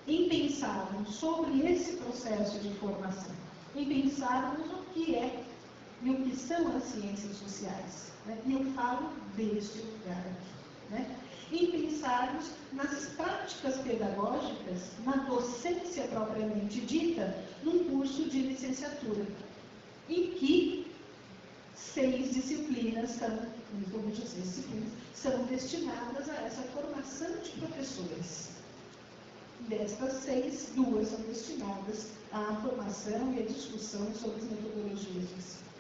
em pensarmos sobre esse processo de formação, em pensarmos o que é e o que são as ciências sociais. Né, e eu falo deste lugar aqui. Né? Em pensarmos nas práticas pedagógicas, na docência propriamente dita, num curso de licenciatura, em que 6 disciplinas são destinadas a essa formação de professores. Destas 6, 2 são destinadas à formação e à discussão sobre as metodologias de ensino.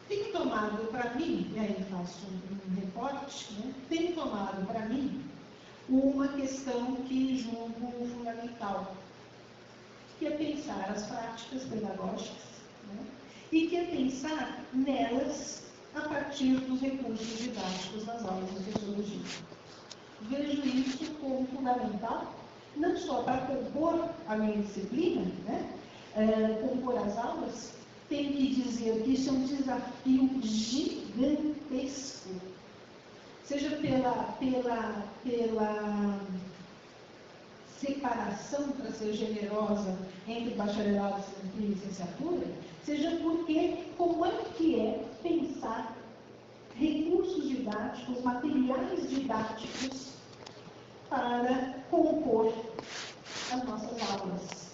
Tem tomado para mim, e aí faço um reporte, né, tem tomado para mim uma questão que julgo fundamental, que é pensar as práticas pedagógicas, né, e que é pensar nelas a partir dos recursos didáticos das aulas de sociologia. Vejo isso como fundamental, não só para compor a minha disciplina, né, compor as aulas. Tenho que dizer que isso é um desafio gigantesco, seja pela separação, para ser generosa, entre bacharelado e licenciatura, seja porque como é que é pensar recursos didáticos, materiais didáticos para compor as nossas aulas.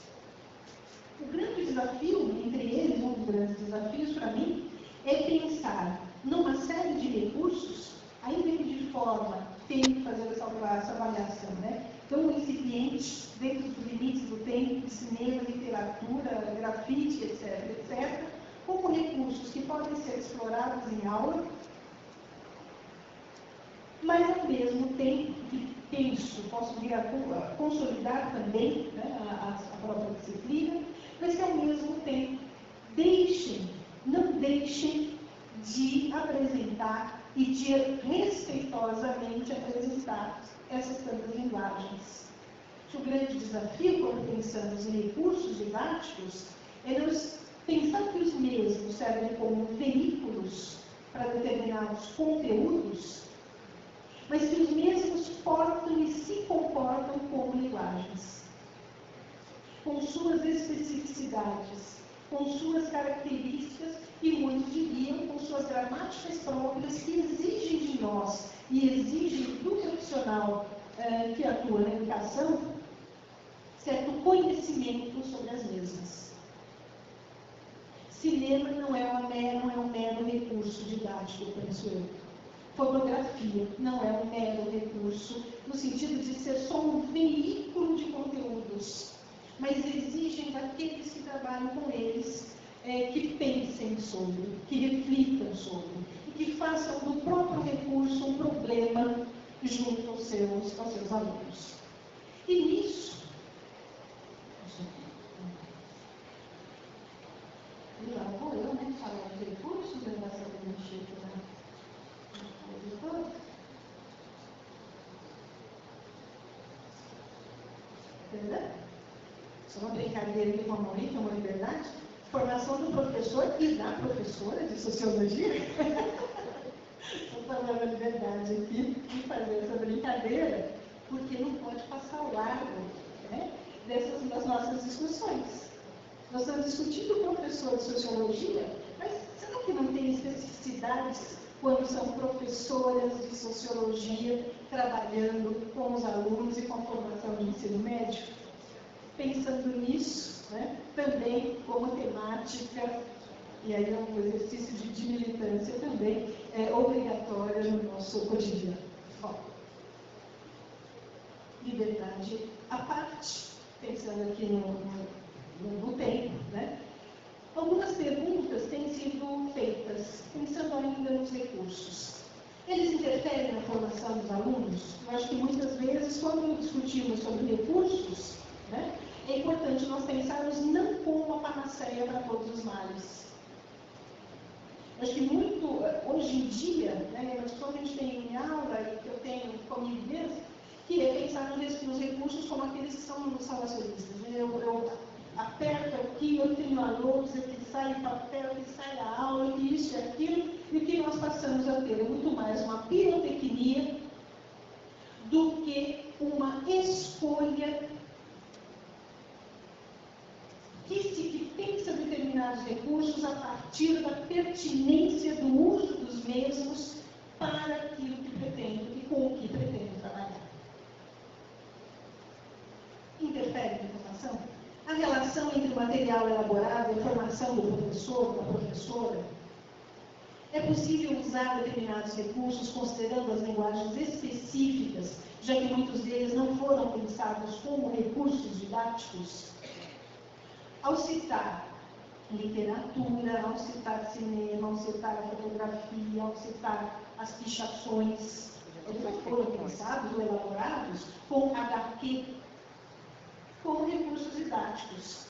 O grande desafio, entre eles, um dos grandes desafios para mim, é pensar numa série de recursos, ainda que de forma, tem que fazer essa avaliação, né, tão incipiente, dentro dos limites do tempo, cinema, literatura, grafite, etc., como recursos que podem ser explorados em aula, mas ao mesmo tempo que penso, posso vir a consolidar também, né, a própria disciplina, mas que ao mesmo tempo não deixem de apresentar e de respeitosamente apresentar essas tantas linguagens. O grande desafio, quando pensamos em recursos didáticos, é nós pensar que os mesmos servem como veículos para determinados conteúdos, mas que os mesmos portam e se comportam como linguagens, com suas especificidades, com suas características e, muitos diriam, com suas gramáticas próprias que exigem de nós e exigem do profissional que atua na educação certo conhecimento sobre as mesmas. Cinema não é um mero recurso didático, penso eu. Fotografia não é um mero recurso no sentido de ser só um veículo de conteúdos, mas exigem daqueles que trabalham com eles que pensem sobre, que reflitam sobre, e que façam do próprio recurso um problema junto aos seus alunos. E nisso, já vou eu, né, falar de recursos, eu já sabia mexer na editora. Entendeu? Isso é uma brincadeira aqui com a Maurícia, uma liberdade. Formação do professor e da professora de sociologia. Estou falando a liberdade aqui de fazer essa brincadeira, porque não pode passar ao largo, né, das nossas discussões. Nós estamos discutindo o professor de sociologia, mas será que não tem especificidades quando são professoras de sociologia trabalhando com os alunos e com a formação de ensino médio? Pensando nisso, né, também como temática, e aí é um exercício de militância também obrigatória no nosso cotidiano. Bom, liberdade à parte, pensando aqui no tempo, né? Algumas perguntas têm sido feitas, pensando ainda nos recursos. Eles interferem na formação dos alunos? Eu acho que muitas vezes, quando discutimos sobre recursos, né, é importante nós pensarmos não como uma panaceia para todos os males. Eu acho que muito, hoje em dia, né, quando a gente tem em aula, e que eu tenho comigo mesmo, que é pensar nos recursos como aqueles que são salvacionistas. Eu aperto aqui, eu tenho a lousa, que sai o papel, que sai a aula, que isso e aquilo, e o que nós passamos a ter é muito mais uma pirotecnia do que uma escolha que pensa determinados recursos a partir da pertinência do uso dos mesmos para aquilo que pretende e com o que pretende trabalhar. Interfere na formação? A relação entre o material elaborado e a formação do professor, da professora. É possível usar determinados recursos considerando as linguagens específicas, já que muitos deles não foram pensados como recursos didáticos? Ao citar literatura, ao citar cinema, ao citar a fotografia, ao citar as pichações, eles não foram pensados ou elaborados com HQ, como recursos didáticos.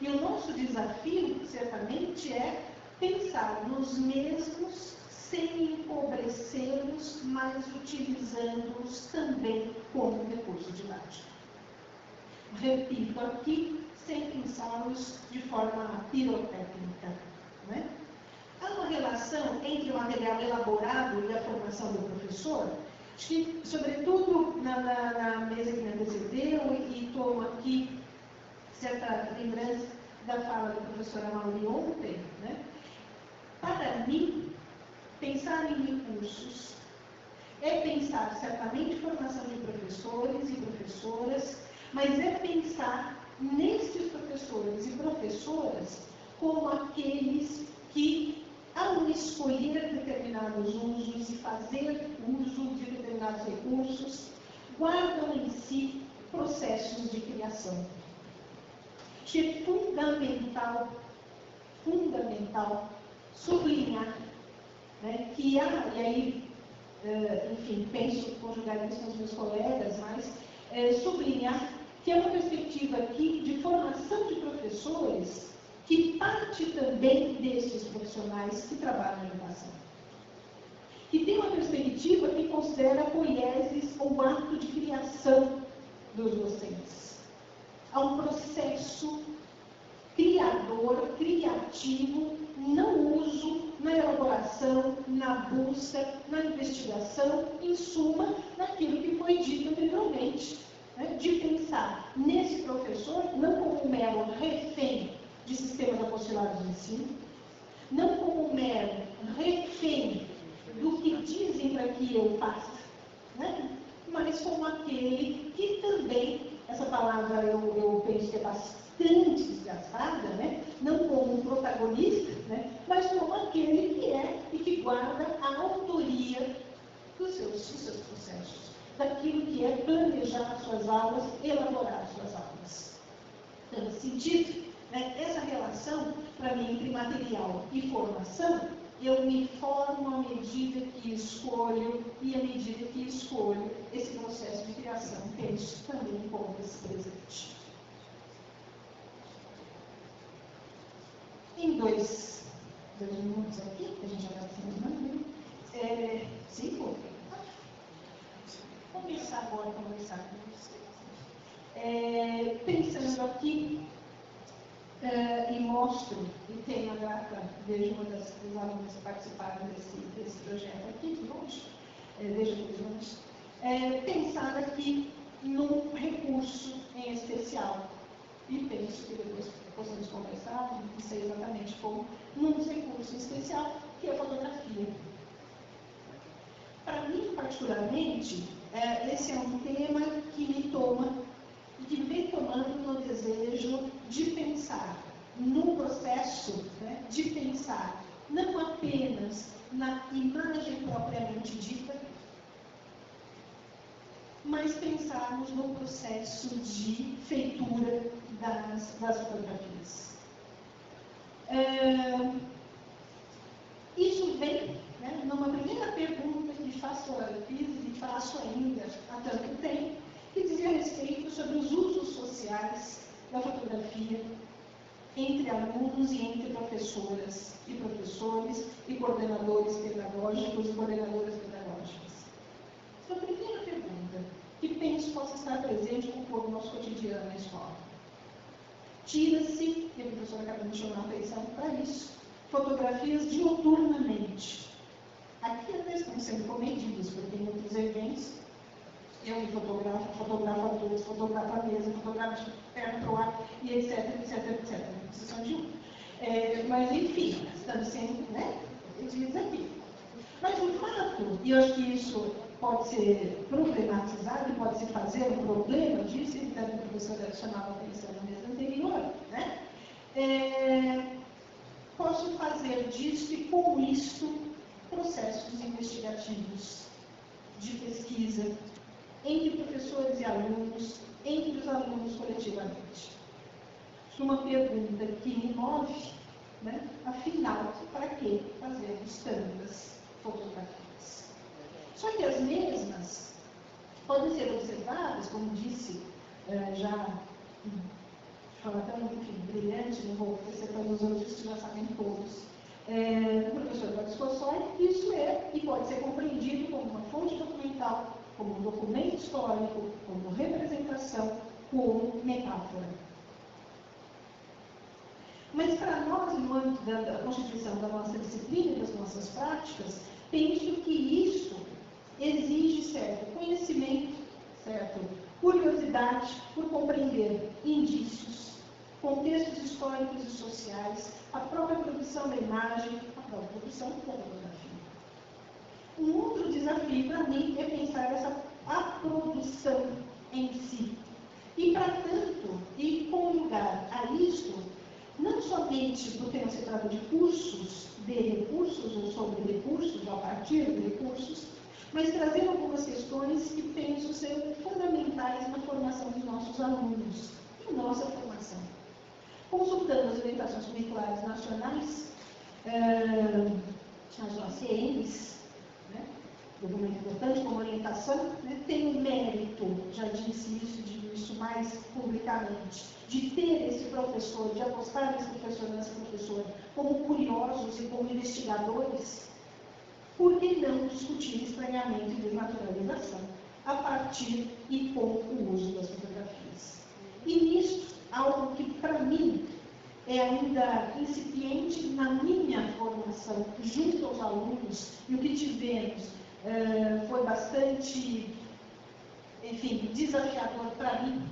E o nosso desafio, certamente, é pensar nos mesmos sem empobrecermos, mas utilizando-os também como recurso didático. Repito aqui, sem pensá-los de forma pirotécnica. Né? Há uma relação entre o material elaborado e a formação do professor? Acho que, sobretudo, na mesa que me antecedeu, e tomo aqui certa lembrança da fala da professora Mauri ontem, né? Para mim, pensar em recursos é pensar, certamente, formação de professores e professoras, mas é pensar nesses professores e professoras como aqueles que, ao escolher determinados usos e fazer uso de determinados recursos, guardam em si processos de criação. Acho que é fundamental sublinhar, né, que há, e aí, enfim, penso conjugar isso com os meus colegas, mas sublinhar que é uma perspectiva aqui de formação de professores que parte também desses profissionais que trabalham na educação. Que tem uma perspectiva que considera a poiesis o ato de criação dos docentes. Há um processo criador, criativo, no uso, na elaboração, na busca, na investigação, em suma, naquilo que foi dito anteriormente. Né? De pensar nesse professor não como um mero refém de sistemas apostolados de ensino, não como um mero refém do que dizem para que eu faça, né? Mas como aquele que também, essa palavra eu penso que é bastante desgastada, né? Não como um protagonista, né? Mas como aquele que é e que guarda a autoria dos seus processos, daquilo que é planejar suas aulas, elaborar suas aulas. Então, nesse sentido, né, essa relação, para mim, entre material e formação, eu me formo à medida que escolho, e à medida que escolho, esse processo de criação penso também como esse presente. Em dois minutos aqui, que a gente já está terminando, 5? Vou começar agora a conversar com vocês. Pensando aqui, e mostro, e tenho a grata, vejo uma das alunas que participaram desse projeto aqui, de longe, vejo de longe, pensar aqui num recurso em especial. E penso que depois possamos conversar, não sei exatamente como, num recurso em especial, que é a fotografia. Para mim, particularmente, esse é um tema que me toma e que vem tomando no desejo de pensar no processo, né, de pensar não apenas na imagem propriamente dita, mas pensarmos no processo de feitura das fotografias. Isso vem, né, numa primeira pergunta que fiz e faço ainda há tanto tempo, que dizia respeito sobre os usos sociais da fotografia entre alunos e entre professoras e professores e coordenadores pedagógicos e coordenadoras pedagógicas. Então, a primeira pergunta, que penso possa estar presente no nosso cotidiano na escola. Tira-se, e a professora acaba de chamar a atenção para isso, fotografias diuturnamente. Aqui até estão sendo comedidas, porque em outros eventos eu me fotografo adultos, fotografo a mesa, fotografo de perna para o ar, e etc, etc, etc. Não precisa de um. Mas, enfim, estamos sendo, né, diz aqui. Mas o fato, e eu acho que isso pode ser problematizado, pode se fazer um problema disso, e também a professora chamava a atenção na mesa anterior, né? Posso fazer disso e com isto processos investigativos de pesquisa entre professores e alunos, entre os alunos coletivamente. Uma pergunta que me move, né? Afinal, para que fazemos tantas fotografias? Só que as mesmas podem ser observadas, como disse, já de forma tão brilhante, não vou dizer para os outros que já sabem todos, o professor Eduardo Scossoi, isso e pode ser compreendido como uma fonte documental, como um documento histórico, como representação, como metáfora. Mas para nós, no âmbito da constituição da nossa disciplina e das nossas práticas, penso que isso exige certo conhecimento, certo curiosidade por compreender indícios, contextos históricos e sociais, a própria produção da imagem, a própria produção da fotografia. Um outro desafio para mim é pensar a produção em si. E, para tanto, e conjugar a isto, não somente porque não se trata de cursos, de recursos ou sobre recursos, ou a partir de recursos, mas trazer algumas questões que penso ser fundamentais na formação dos nossos alunos, em nossa formação. Consultando as orientações curriculares nacionais, as OCMs, né, documento importante como orientação, né, tem o mérito, já disse isso mais publicamente, de ter esse professor, de apostar nesse professor, nessa professora, como curiosos e como investigadores. Por que não discutir estranhamento e desnaturalização a partir e com o uso das fotografias? E nisso, algo que para mim é ainda incipiente na minha formação junto aos alunos, e o que tivemos foi bastante, enfim, desafiador para mim,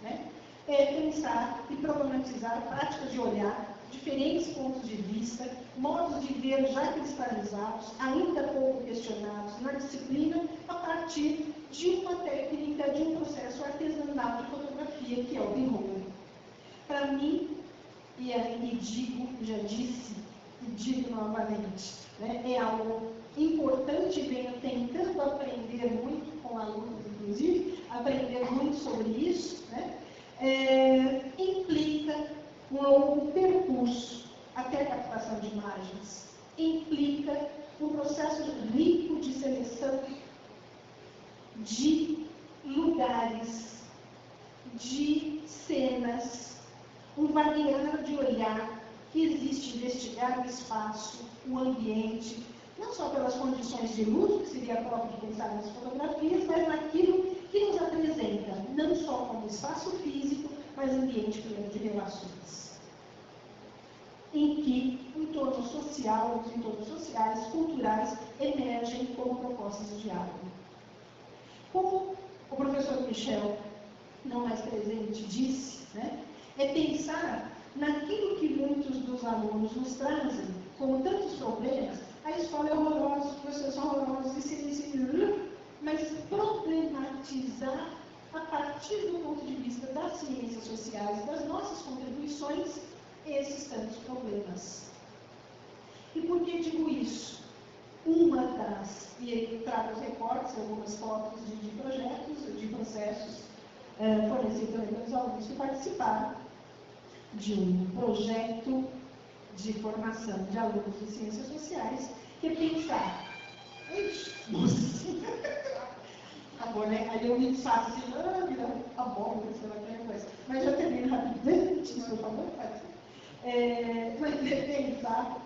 né? É pensar e problematizar práticas de olhar, diferentes pontos de vista, modos de ver já cristalizados, ainda pouco questionados na disciplina, a partir de uma técnica, de um processo artesanal de fotografia, que é o B-roll. Para mim, e digo, já disse, e digo novamente, né, é algo importante, venho tentando aprender muito com alunos, inclusive, aprender muito sobre isso, né, implica um longo percurso até a captação de imagens, implica um processo rico de seleção de lugares, de cenas, um variar de olhar que existe investigar o espaço, o ambiente, não só pelas condições de luz, que seria próprio de pensar nas fotografias, mas naquilo que nos apresenta, não só como espaço físico, mas ambiente pleno de relações. Em que o entorno social, os entornos sociais, culturais, emergem como propostas de diálogo. Como o professor Michel, não mais presente, disse, né, é pensar naquilo que muitos dos alunos nos trazem, como tantos problemas. A escola é horrorosa, os professores são horrorosos, mas problematizar a partir do ponto de vista das ciências sociais, das nossas contribuições, esses tantos problemas. E por que digo isso? Uma das, e ele traga os recortes, algumas fotos de projetos, de processos fornecidos pelos alunos que participaram de um projeto de formação de alunos de ciências sociais, que é pensar. Agora, né? Aí eu me faço assim, vira a bomba, sei lá, aquela coisa. Mas já termino rapidamente, por favor, mas pensar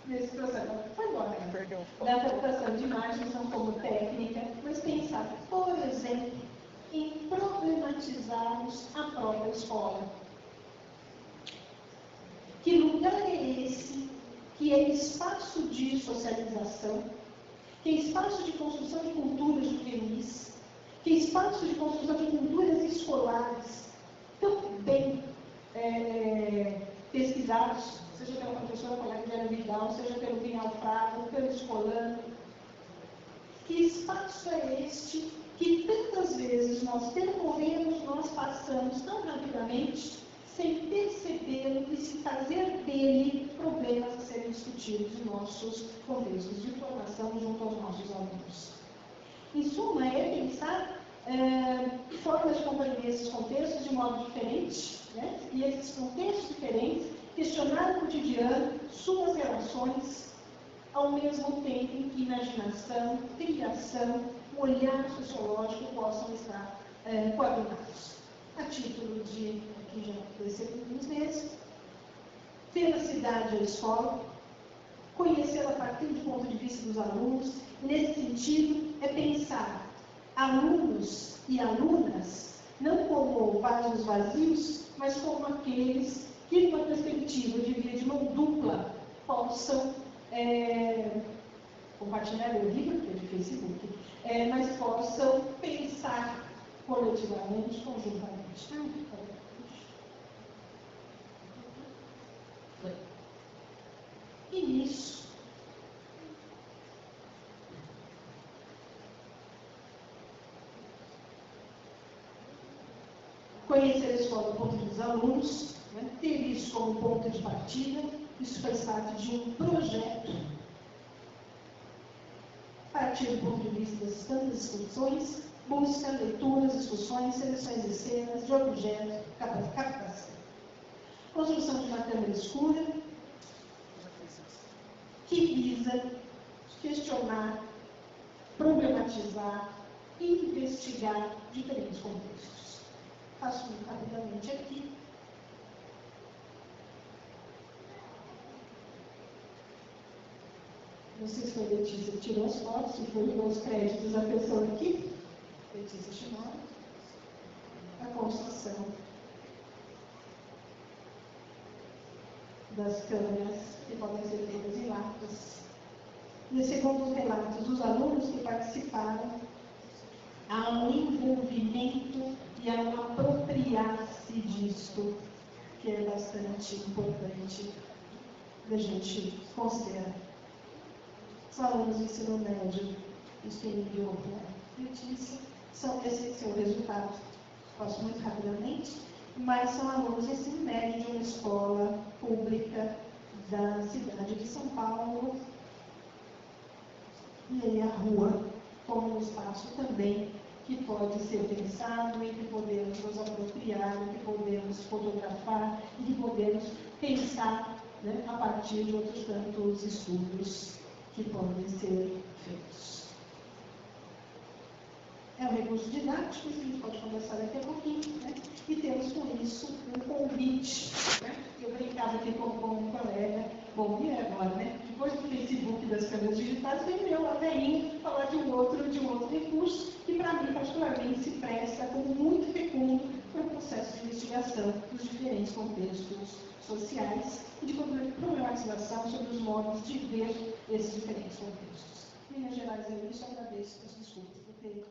nesse processo. Foi embora, né? Perdão. Da adaptação de imagens não como técnica, mas pensar, por exemplo, em problematizarmos a própria escola. Que lugar é esse que é espaço de socialização, que é espaço de construção de culturas juvenis, que é espaço de construção de culturas escolares, tão bem pesquisados, seja pela professora Maria Vidal, seja pelo Vinhal Fraga, pelo Escolano. Que espaço é este que tantas vezes nós percorremos, nós passamos tão rapidamente, sem percebê-lo e se fazer dele problemas a serem discutidos em nossos contextos de formação junto aos nossos alunos. Em suma, é pensar formas de compreender esses contextos de modo diferente, né? E esses contextos diferentes, questionar o cotidiano, suas relações, ao mesmo tempo em que imaginação, criação, olhar sociológico possam estar coordenados. A título de, aqui já apareceu alguns meses, veracidade à escola, conhecer a partir do ponto de vista dos alunos, nesse sentido, é pensar alunos e alunas, não como vasos vazios, mas como aqueles que, numa perspectiva de via de mão dupla, possam compartilhar o livro, que é de Facebook, mas possam pensar coletivamente, conjuntamente. E nisso, conhecer a escola do ponto de vista dos alunos, né, ter isso como ponto de partida, isso faz parte de um projeto, partir do ponto de vista das tantas discussões, busca, leituras, discussões, seleções de cenas, de objetos, captação. Construção de uma câmara escura, que visa questionar, problematizar, investigar diferentes contextos. Passo muito rapidamente aqui. Não sei se foi a Letícia que tirou as fotos, se foi os créditos da pessoa aqui. Letícia Shimada. A construção das câmeras que podem ser feitas em latas. E segundo os relatos dos alunos que participaram, há um envolvimento e há um apropriar-se disto, que é bastante importante da gente considerar. Os alunos do ensino médio, isso que ele enviou para a Letícia, esse é o resultado, posso muito rapidamente, mas são alunos do ensino médio de uma escola pública da cidade de São Paulo, e aí a rua como um espaço também que pode ser pensado, em que podemos nos apropriar, em que podemos fotografar, em que podemos pensar né, a partir de outros tantos estudos que podem ser feitos. É um recurso didático, que a gente pode conversar daqui a pouquinho, né? E temos com isso um convite, né? Eu brincava aqui com um colega, bom, e agora, né? Depois do Facebook das câmeras digitais, vem meu até falar de um outro recurso, que para mim, particularmente, se presta como muito fecundo para o processo de investigação dos diferentes contextos sociais e de problematização sobre os modos de ver esses diferentes contextos. Em linhas gerais, é isso, agradeço as desculpas por ter